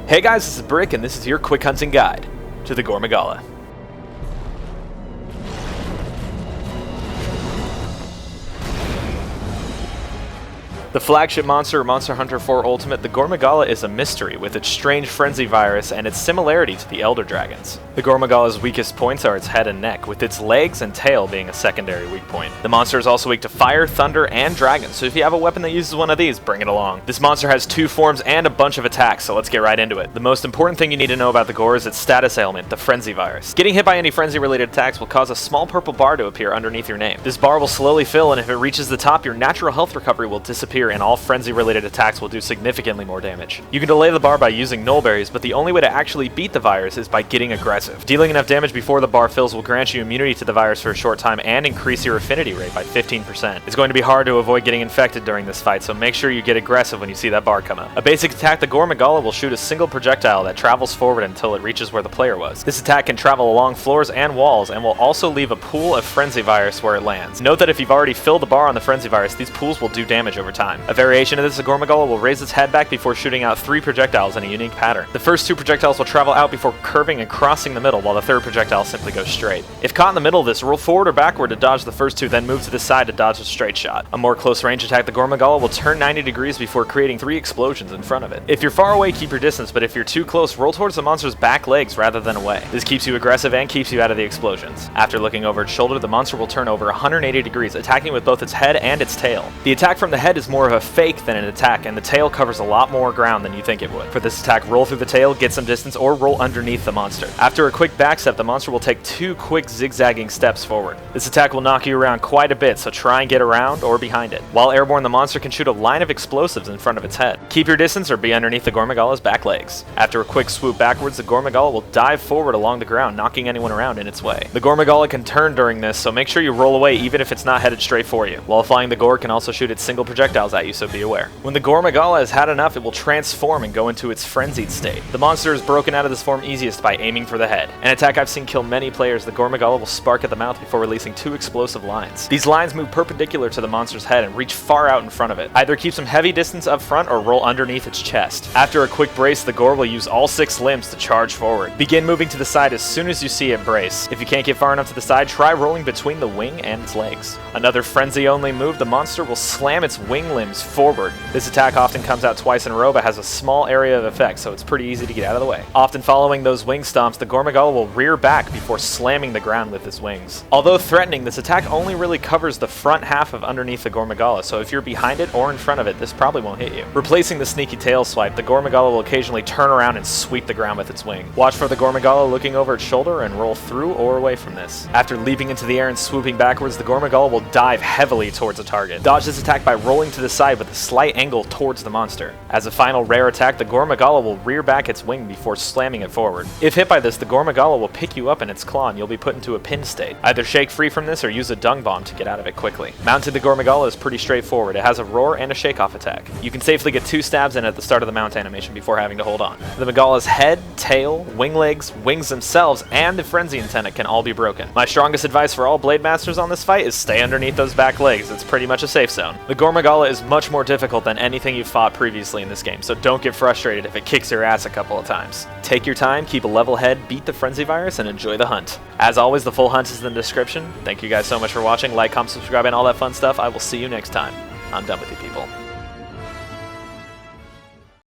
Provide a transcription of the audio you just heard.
Hey guys, this is Brick, and this is your quick hunting guide to the Gore Magala. The flagship monster of Monster Hunter 4 Ultimate, the Gore Magala is a mystery with its strange frenzy virus and its similarity to the Elder Dragons. The Gore Magala's weakest points are its head and neck, with its legs and tail being a secondary weak point. The monster is also weak to fire, thunder, and dragons, so if you have a weapon that uses one of these, bring it along. This monster has 2 forms and a bunch of attacks, so let's get right into it. The most important thing you need to know about the Gore is its status ailment, the frenzy virus. Getting hit by any frenzy-related attacks will cause a small purple bar to appear underneath your name. This bar will slowly fill, and if it reaches the top, your natural health recovery will disappear and all frenzy-related attacks will do significantly more damage. You can delay the bar by using nullberries, but the only way to actually beat the virus is by getting aggressive. Dealing enough damage before the bar fills will grant you immunity to the virus for a short time and increase your affinity rate by 15%. It's going to be hard to avoid getting infected during this fight, so make sure you get aggressive when you see that bar come up. A basic attack, the Gore Magala will shoot a single projectile that travels forward until it reaches where the player was. This attack can travel along floors and walls and will also leave a pool of frenzy virus where it lands. Note that if you've already filled the bar on the frenzy virus, these pools will do damage over time. A variation of this, the Gore Magala will raise its head back before shooting out 3 projectiles in a unique pattern. The first 2 projectiles will travel out before curving and crossing the middle, while the third projectile simply goes straight. If caught in the middle of this, roll forward or backward to dodge the first 2, then move to the side to dodge a straight shot. A more close range attack, the Gore Magala will turn 90 degrees before creating 3 explosions in front of it. If you're far away, keep your distance, but if you're too close, roll towards the monster's back legs rather than away. This keeps you aggressive and keeps you out of the explosions. After looking over its shoulder, the monster will turn over 180 degrees, attacking with both its head and its tail. The attack from the head is more of a fake than an attack, and the tail covers a lot more ground than you think it would. For this attack, roll through the tail, get some distance, or roll underneath the monster. After a quick backstep, the monster will take 2 quick zigzagging steps forward. This attack will knock you around quite a bit, so try and get around or behind it. While airborne, the monster can shoot a line of explosives in front of its head. Keep your distance or be underneath the Gore Magala's back legs. After a quick swoop backwards, the Gore Magala will dive forward along the ground, knocking anyone around in its way. The Gore Magala can turn during this, so make sure you roll away even if it's not headed straight for you. While flying, the Gore can also shoot its single projectiles at you, so be aware. When the Gore Magala has had enough, it will transform and go into its frenzied state. The monster is broken out of this form easiest by aiming for the head. An attack I've seen kill many players, the Gore Magala will spark at the mouth before releasing 2 explosive lines. These lines move perpendicular to the monster's head and reach far out in front of it. Either keep some heavy distance up front or roll underneath its chest. After a quick brace, the Gore will use all 6 limbs to charge forward. Begin moving to the side as soon as you see it brace. If you can't get far enough to the side, try rolling between the wing and its legs. Another frenzy-only move, the monster will slam its wing limbs forward. This attack often comes out twice in a row but has a small area of effect, so it's pretty easy to get out of the way. Often following those wing stomps, the Gore Magala will rear back before slamming the ground with its wings. Although threatening, this attack only really covers the front half of underneath the Gore Magala, so if you're behind it or in front of it, this probably won't hit you. Replacing the sneaky tail swipe, the Gore Magala will occasionally turn around and sweep the ground with its wing. Watch for the Gore Magala looking over its shoulder and roll through or away from this. After leaping into the air and swooping backwards, the Gore Magala will dive heavily towards a target. Dodge this attack by rolling to the side with a slight angle towards the monster. As a final rare attack, the Gore Magala will rear back its wing before slamming it forward. If hit by this, the Gore Magala will pick you up in its claw and you'll be put into a pinned state. Either shake free from this or use a dung bomb to get out of it quickly. Mounting the Gore Magala is pretty straightforward. It has a roar and a shake-off attack. You can safely get 2 stabs in at the start of the mount animation before having to hold on. The Magala's head, tail, wing legs, wings themselves, and the frenzy antenna can all be broken. My strongest advice for all Blade Masters on this fight is stay underneath those back legs. It's pretty much a safe zone. The Gore Magala is much more difficult than anything you've fought previously in this game, so don't get frustrated if it kicks your ass a couple of times. Take your time, keep a level head, beat the frenzy virus, and enjoy the hunt. As always, the full hunt is in the description. Thank you guys so much for watching. Like, comment, subscribe, and all that fun stuff. I will see you next time. I'm done with you people.